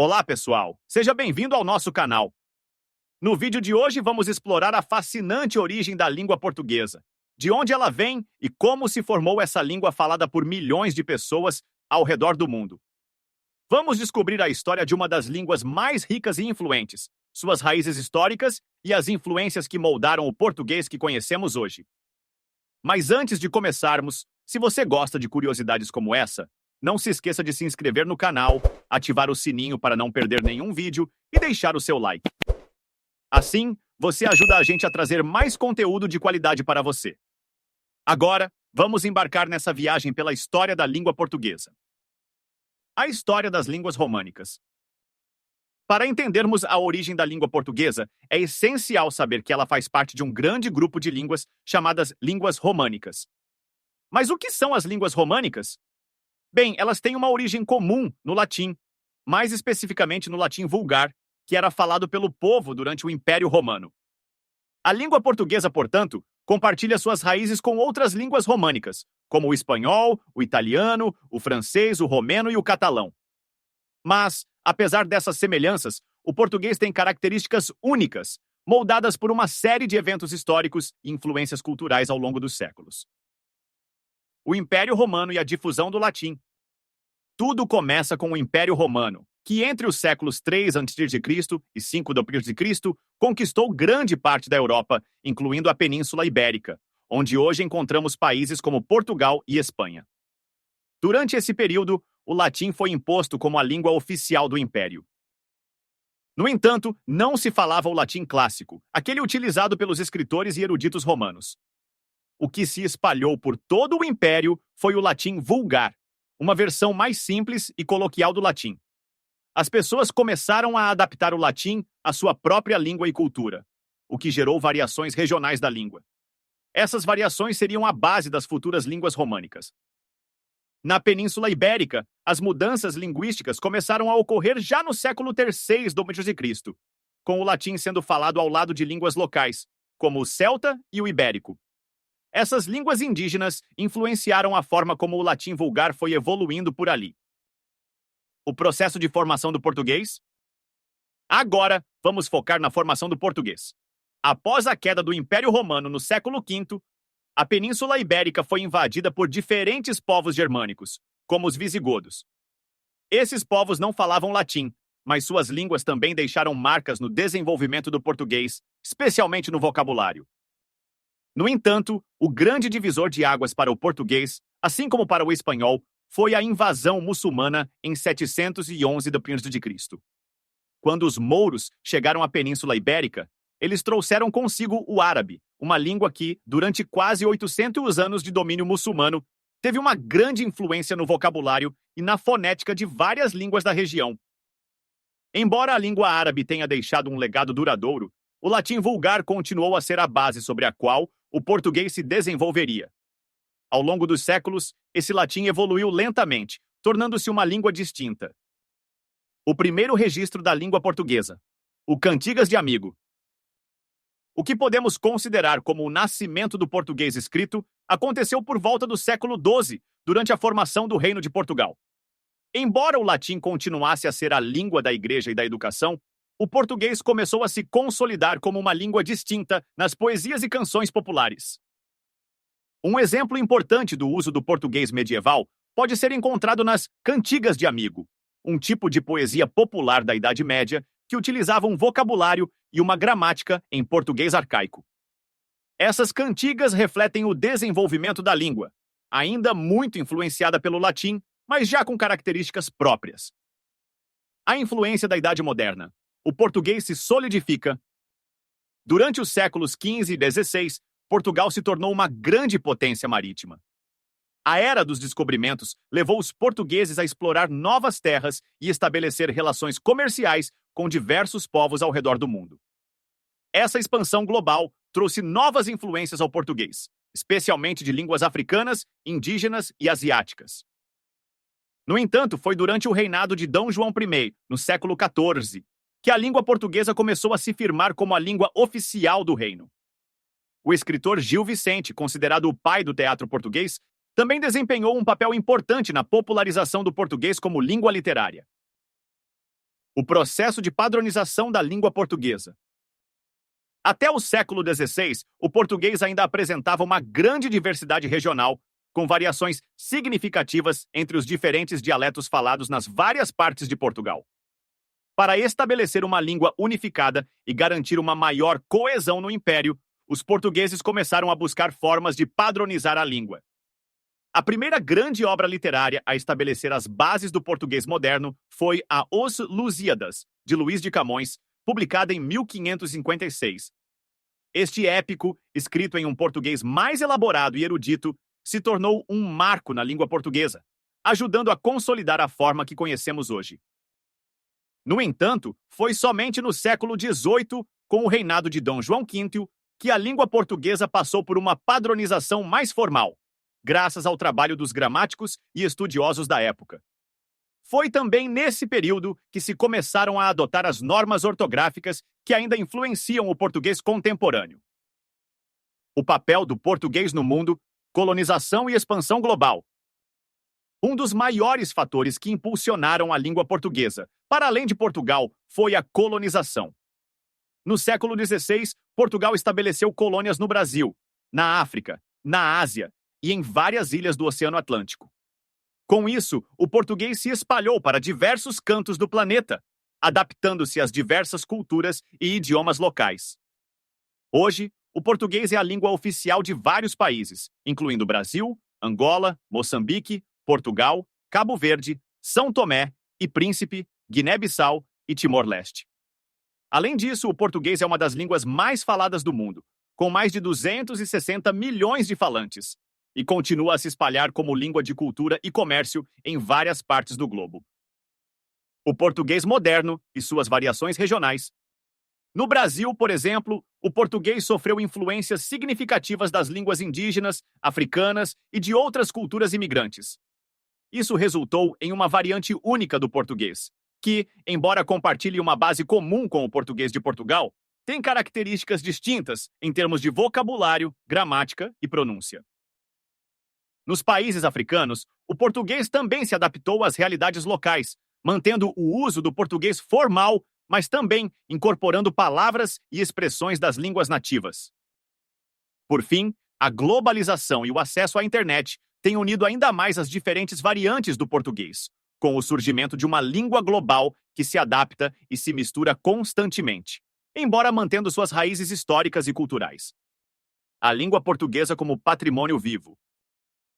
Olá, pessoal! Seja bem-vindo ao nosso canal. No vídeo de hoje, vamos explorar a fascinante origem da língua portuguesa, de onde ela vem e como se formou essa língua falada por milhões de pessoas ao redor do mundo. Vamos descobrir a história de uma das línguas mais ricas e influentes, suas raízes históricas e as influências que moldaram o português que conhecemos hoje. Mas antes de começarmos, se você gosta de curiosidades como essa, não se esqueça de se inscrever no canal, ativar o sininho para não perder nenhum vídeo e deixar o seu like. Assim, você ajuda a gente a trazer mais conteúdo de qualidade para você. Agora, vamos embarcar nessa viagem pela história da língua portuguesa. A história das línguas românicas. Para entendermos a origem da língua portuguesa, é essencial saber que ela faz parte de um grande grupo de línguas chamadas línguas românicas. Mas o que são as línguas românicas? Bem, elas têm uma origem comum no latim, mais especificamente no latim vulgar, que era falado pelo povo durante o Império Romano. A língua portuguesa, portanto, compartilha suas raízes com outras línguas românicas, como o espanhol, o italiano, o francês, o romeno e o catalão. Mas, apesar dessas semelhanças, o português tem características únicas, moldadas por uma série de eventos históricos e influências culturais ao longo dos séculos. O Império Romano e a difusão do latim. Tudo começa com o Império Romano, que entre os séculos 3 a.C. e 5 d.C. conquistou grande parte da Europa, incluindo a Península Ibérica, onde hoje encontramos países como Portugal e Espanha. Durante esse período, o latim foi imposto como a língua oficial do Império. No entanto, não se falava o latim clássico, aquele utilizado pelos escritores e eruditos romanos. O que se espalhou por todo o Império foi o latim vulgar, uma versão mais simples e coloquial do latim. As pessoas começaram a adaptar o latim à sua própria língua e cultura, o que gerou variações regionais da língua. Essas variações seriam a base das futuras línguas românicas. Na Península Ibérica, as mudanças linguísticas começaram a ocorrer já no século III d.C., com o latim sendo falado ao lado de línguas locais, como o celta e o ibérico. Essas línguas indígenas influenciaram a forma como o latim vulgar foi evoluindo por ali. O processo de formação do português? Agora, vamos focar na formação do português. Após a queda do Império Romano no século V, a Península Ibérica foi invadida por diferentes povos germânicos, como os visigodos. Esses povos não falavam latim, mas suas línguas também deixaram marcas no desenvolvimento do português, especialmente no vocabulário. No entanto, o grande divisor de águas para o português, assim como para o espanhol, foi a invasão muçulmana em 711 d.C. Quando os mouros chegaram à Península Ibérica, eles trouxeram consigo o árabe, uma língua que, durante quase 800 anos de domínio muçulmano, teve uma grande influência no vocabulário e na fonética de várias línguas da região. Embora a língua árabe tenha deixado um legado duradouro, o latim vulgar continuou a ser a base sobre a qual o português se desenvolveria. Ao longo dos séculos, esse latim evoluiu lentamente, tornando-se uma língua distinta. O primeiro registro da língua portuguesa, o Cantigas de Amigo. O que podemos considerar como o nascimento do português escrito aconteceu por volta do século XII, durante a formação do Reino de Portugal. Embora o latim continuasse a ser a língua da igreja e da educação, o português começou a se consolidar como uma língua distinta nas poesias e canções populares. Um exemplo importante do uso do português medieval pode ser encontrado nas Cantigas de Amigo, um tipo de poesia popular da Idade Média que utilizava um vocabulário e uma gramática em português arcaico. Essas cantigas refletem o desenvolvimento da língua, ainda muito influenciada pelo latim, mas já com características próprias. A influência da Idade Moderna. O português se solidifica. Durante os séculos XV e XVI, Portugal se tornou uma grande potência marítima. A era dos descobrimentos levou os portugueses a explorar novas terras e estabelecer relações comerciais com diversos povos ao redor do mundo. Essa expansão global trouxe novas influências ao português, especialmente de línguas africanas, indígenas e asiáticas. No entanto, foi durante o reinado de D. João I, no século XIV, que a língua portuguesa começou a se firmar como a língua oficial do reino. O escritor Gil Vicente, considerado o pai do teatro português, também desempenhou um papel importante na popularização do português como língua literária. O processo de padronização da língua portuguesa. Até o século XVI, o português ainda apresentava uma grande diversidade regional, com variações significativas entre os diferentes dialetos falados nas várias partes de Portugal. Para estabelecer uma língua unificada e garantir uma maior coesão no império, os portugueses começaram a buscar formas de padronizar a língua. A primeira grande obra literária a estabelecer as bases do português moderno foi a Os Lusíadas, de Luís de Camões, publicada em 1556. Este épico, escrito em um português mais elaborado e erudito, se tornou um marco na língua portuguesa, ajudando a consolidar a forma que conhecemos hoje. No entanto, foi somente no século XVIII, com o reinado de Dom João V, que a língua portuguesa passou por uma padronização mais formal, graças ao trabalho dos gramáticos e estudiosos da época. Foi também nesse período que se começaram a adotar as normas ortográficas que ainda influenciam o português contemporâneo. O papel do português no mundo, colonização e expansão global. Um dos maiores fatores que impulsionaram a língua portuguesa, para além de Portugal, foi a colonização. No século XVI, Portugal estabeleceu colônias no Brasil, na África, na Ásia e em várias ilhas do Oceano Atlântico. Com isso, o português se espalhou para diversos cantos do planeta, adaptando-se às diversas culturas e idiomas locais. Hoje, o português é a língua oficial de vários países, incluindo Brasil, Angola, Moçambique, Portugal, Cabo Verde, São Tomé e Príncipe, Guiné-Bissau e Timor-Leste. Além disso, o português é uma das línguas mais faladas do mundo, com mais de 260 milhões de falantes, e continua a se espalhar como língua de cultura e comércio em várias partes do globo. O português moderno e suas variações regionais. No Brasil, por exemplo, o português sofreu influências significativas das línguas indígenas, africanas e de outras culturas imigrantes. Isso resultou em uma variante única do português, que, embora compartilhe uma base comum com o português de Portugal, tem características distintas em termos de vocabulário, gramática e pronúncia. Nos países africanos, o português também se adaptou às realidades locais, mantendo o uso do português formal, mas também incorporando palavras e expressões das línguas nativas. Por fim, a globalização e o acesso à internet têm unido ainda mais as diferentes variantes do português, com o surgimento de uma língua global que se adapta e se mistura constantemente, embora mantendo suas raízes históricas e culturais. A língua portuguesa como patrimônio vivo.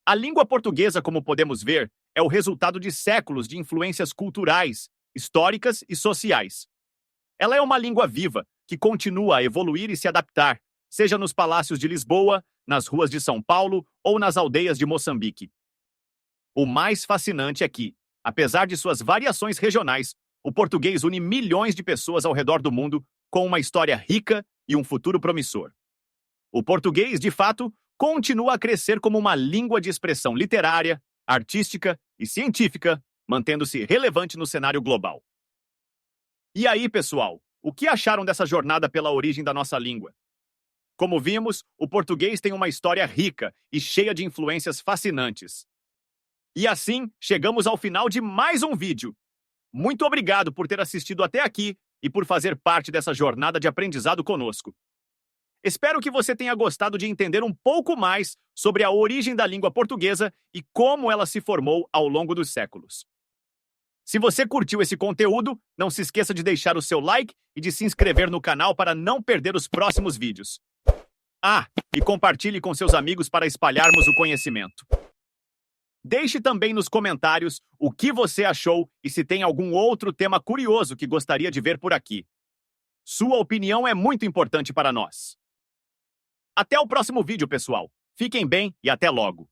A língua portuguesa, como podemos ver, é o resultado de séculos de influências culturais, históricas e sociais. Ela é uma língua viva, que continua a evoluir e se adaptar, seja nos palácios de Lisboa, nas ruas de São Paulo ou nas aldeias de Moçambique. O mais fascinante é que, apesar de suas variações regionais, o português une milhões de pessoas ao redor do mundo com uma história rica e um futuro promissor. O português, de fato, continua a crescer como uma língua de expressão literária, artística e científica, mantendo-se relevante no cenário global. E aí, pessoal, o que acharam dessa jornada pela origem da nossa língua? Como vimos, o português tem uma história rica e cheia de influências fascinantes. E assim, chegamos ao final de mais um vídeo. Muito obrigado por ter assistido até aqui e por fazer parte dessa jornada de aprendizado conosco. Espero que você tenha gostado de entender um pouco mais sobre a origem da língua portuguesa e como ela se formou ao longo dos séculos. Se você curtiu esse conteúdo, não se esqueça de deixar o seu like e de se inscrever no canal para não perder os próximos vídeos. Ah, e compartilhe com seus amigos para espalharmos o conhecimento. Deixe também nos comentários o que você achou e se tem algum outro tema curioso que gostaria de ver por aqui. Sua opinião é muito importante para nós. Até o próximo vídeo, pessoal. Fiquem bem e até logo.